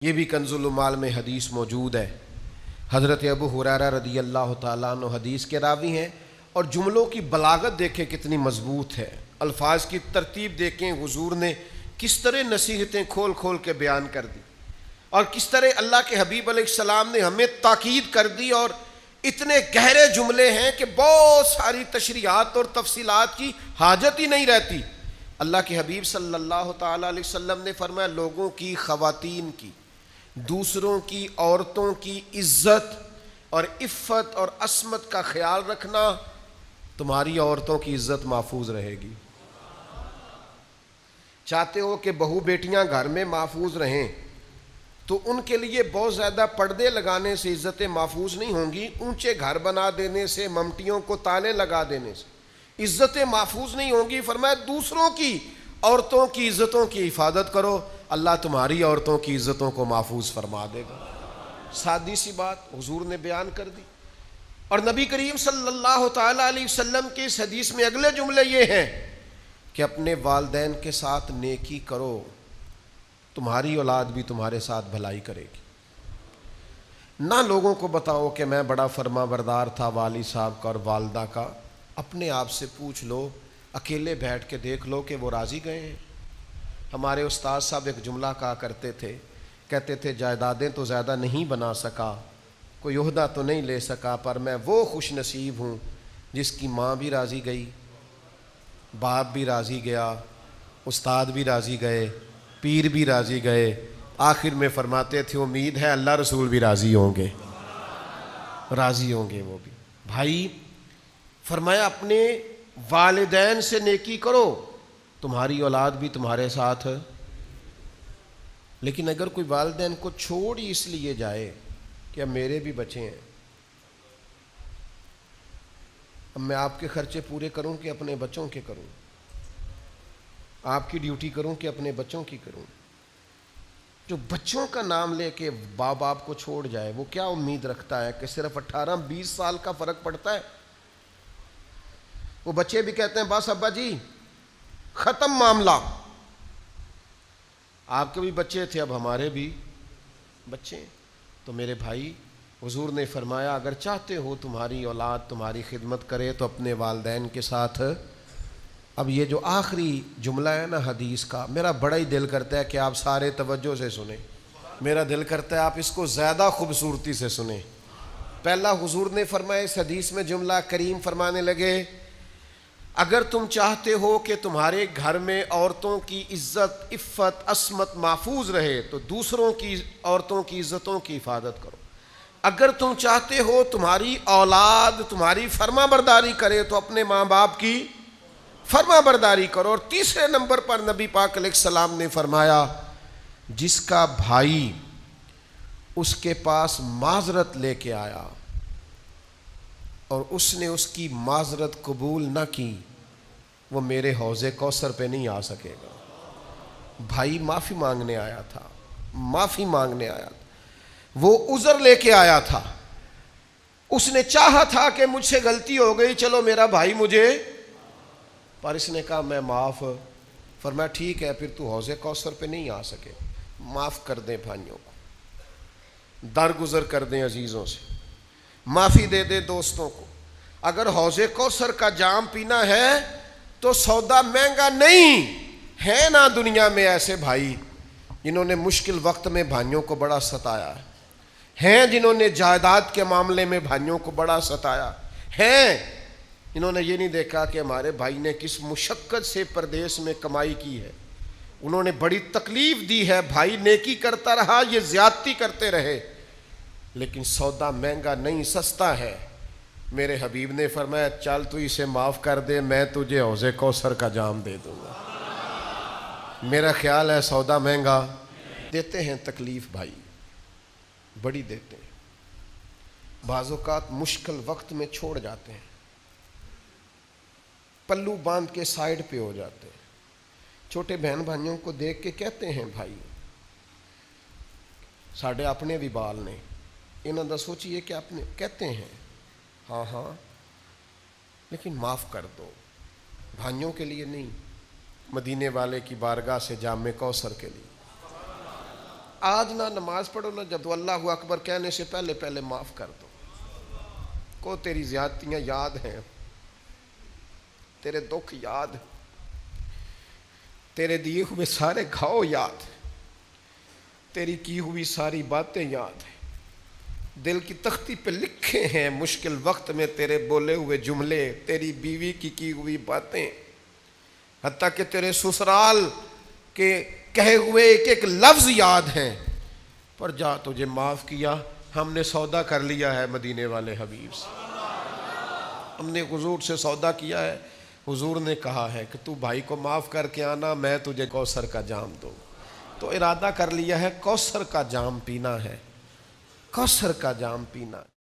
یہ بھی کنزُ العمال میں حدیث موجود ہے۔ حضرت ابو ہریرہ رضی اللہ تعالیٰ عنہ حدیث کے راوی ہیں، اور جملوں کی بلاغت دیکھیں کتنی مضبوط ہے، الفاظ کی ترتیب دیکھیں حضور نے کس طرح نصیحتیں کھول کھول کے بیان کر دی، اور کس طرح اللہ کے حبیب علیہ السلام نے ہمیں تاکید کر دی، اور اتنے گہرے جملے ہیں کہ بہت ساری تشریحات اور تفصیلات کی حاجت ہی نہیں رہتی۔ اللہ کے حبیب صلی اللہ تعالیٰ علیہ وسلم نے فرمایا، لوگوں کی، خواتین کی، دوسروں کی عورتوں کی عزت اور عفت اور عصمت کا خیال رکھنا، تمہاری عورتوں کی عزت محفوظ رہے گی۔ چاہتے ہو کہ بہو بیٹیاں گھر میں محفوظ رہیں تو ان کے لیے بہت زیادہ پردے لگانے سے عزتیں محفوظ نہیں ہوں گی، اونچے گھر بنا دینے سے، ممٹیوں کو تالے لگا دینے سے عزتیں محفوظ نہیں ہوں گی۔ فرمایا دوسروں کی عورتوں کی عزتوں کی حفاظت کرو، اللہ تمہاری عورتوں کی عزتوں کو محفوظ فرما دے گا۔ سادی سی بات حضور نے بیان کر دی، اور نبی کریم صلی اللہ تعالیٰ علیہ وسلم کی اس حدیث میں اگلے جملے یہ ہیں کہ اپنے والدین کے ساتھ نیکی کرو، تمہاری اولاد بھی تمہارے ساتھ بھلائی کرے گی۔ نہ لوگوں کو بتاؤ کہ میں بڑا فرما بردار تھا والد صاحب کا اور والدہ کا، اپنے آپ سے پوچھ لو، اکیلے بیٹھ کے دیکھ لو کہ وہ راضی گئے ہیں۔ ہمارے استاد صاحب ایک جملہ کہا کرتے تھے، کہتے تھے جائیدادیں تو زیادہ نہیں بنا سکا، کوئی عہدہ تو نہیں لے سکا، پر میں وہ خوش نصیب ہوں جس کی ماں بھی راضی گئی، باپ بھی راضی گیا، استاد بھی راضی گئے، پیر بھی راضی گئے، آخر میں فرماتے تھے امید ہے اللہ رسول بھی راضی ہوں گے، راضی ہوں گے وہ بھی۔ بھائی فرمایا اپنے والدین سے نیکی کرو، تمہاری اولاد بھی تمہارے ساتھ۔ لیکن اگر کوئی والدین کو چھوڑ ہی اس لیے جائے کہ اب میرے بھی بچے ہیں، اب میں آپ کے خرچے پورے کروں کہ اپنے بچوں کے کروں، آپ کی ڈیوٹی کروں کہ اپنے بچوں کی کروں، جو بچوں کا نام لے کے باپ کو چھوڑ جائے وہ کیا امید رکھتا ہے کہ صرف 18-20 سال کا فرق پڑتا ہے؟ وہ بچے بھی کہتے ہیں بس ابا جی ختم معاملہ، آپ کے بھی بچے تھے اب ہمارے بھی بچے ہیں۔ تو میرے بھائی حضور نے فرمایا اگر چاہتے ہو تمہاری اولاد تمہاری خدمت کرے تو اپنے والدین کے ساتھ۔ اب یہ جو آخری جملہ ہے نا حدیث کا، میرا بڑا ہی دل کرتا ہے کہ آپ سارے توجہ سے سنیں، میرا دل کرتا ہے آپ اس کو زیادہ خوبصورتی سے سنیں۔ پہلا حضور نے فرمایا اس حدیث میں جملہ کریم فرمانے لگے، اگر تم چاہتے ہو کہ تمہارے گھر میں عورتوں کی عزت عفت عصمت محفوظ رہے تو دوسروں کی عورتوں کی عزتوں کی حفاظت کرو۔ اگر تم چاہتے ہو تمہاری اولاد تمہاری فرما برداری کرے تو اپنے ماں باپ کی فرما برداری کرو۔ اور تیسرے نمبر پر نبی پاک علیہ السلام نے فرمایا جس کا بھائی اس کے پاس معذرت لے کے آیا اور اس نے اس کی معذرت قبول نہ کی، وہ میرے حوض کوثر پہ نہیں آ سکے گا۔ بھائی معافی مانگنے آیا تھا، معافی مانگنے آیا تھا، وہ عذر لے کے آیا تھا، اس نے چاہا تھا کہ مجھ سے غلطی ہو گئی چلو میرا بھائی مجھے، پر اس نے کہا میں معاف۔ فرمایا ٹھیک ہے پھر تو حوض کوثر پہ نہیں آ سکے، معاف کر دیں بھائیوں کو، درگزر کر دیں عزیزوں سے، معافی دے دے دوستوں کو۔ اگر حوض کوثر کا جام پینا ہے تو سودا مہنگا نہیں ہے، نا دنیا میں ایسے بھائی جنہوں نے مشکل وقت میں بھائیوں کو بڑا ستایا ہے، ہیں جنہوں نے جائیداد کے معاملے میں بھائیوں کو بڑا ستایا، ہیں انہوں نے یہ نہیں دیکھا کہ ہمارے بھائی نے کس مشقت سے پردیس میں کمائی کی ہے، انہوں نے بڑی تکلیف دی ہے، بھائی نیکی کرتا رہا یہ زیادتی کرتے رہے، لیکن سودا مہنگا نہیں سستا ہے۔ میرے حبیب نے فرمایا چل تو اسے معاف کر دے میں تجھے حوض کوثر کا جام دے دوں گا۔ میرا خیال ہے سودا مہنگا دیتے ہیں، تکلیف بھائی بڑی دیتے ہیں، بعض اوقات مشکل وقت میں چھوڑ جاتے ہیں، پلو باندھ کے سائیڈ پہ ہو جاتے ہیں۔ چھوٹے بہن بھائیوں کو دیکھ کے کہتے ہیں بھائی ساڑھے اپنے بھی بال نے انہوں نے سوچیے کہ اپنے کہتے ہیں ہاں ہاں لیکن معاف کر دو، بھائیوں کے لیے نہیں، مدینے والے کی بارگاہ سے جام کوثر کے لیے۔ آج نہ نماز پڑھو نہ جب اللہ اکبر کہنے سے پہلے پہلے معاف کر دو. کو تیری زیادتیاں یاد ہیں، تیرے دکھ یاد، تیرے دیے ہوئے سارے گھاؤ یاد، تیری کی ہوئی ساری باتیں یاد ہیں، دل کی تختی پہ لکھے ہیں مشکل وقت میں تیرے بولے ہوئے جملے، تیری بیوی کی ہوئی باتیں، حتیٰ کہ تیرے سسرال کے کہے ہوئے ایک ایک لفظ یاد ہیں. پر جا تجھے معاف کیا، ہم نے سودا کر لیا ہے مدینے والے حبیب سے، ہم نے حضور سے سودا کیا ہے. حضور نے کہا ہے کہ تو بھائی کو معاف کر کے آنا، میں تجھے کوثر کا جام دوں. تو ارادہ کر لیا ہے کوثر کا جام پینا ہے، کوثر کا جام پینا.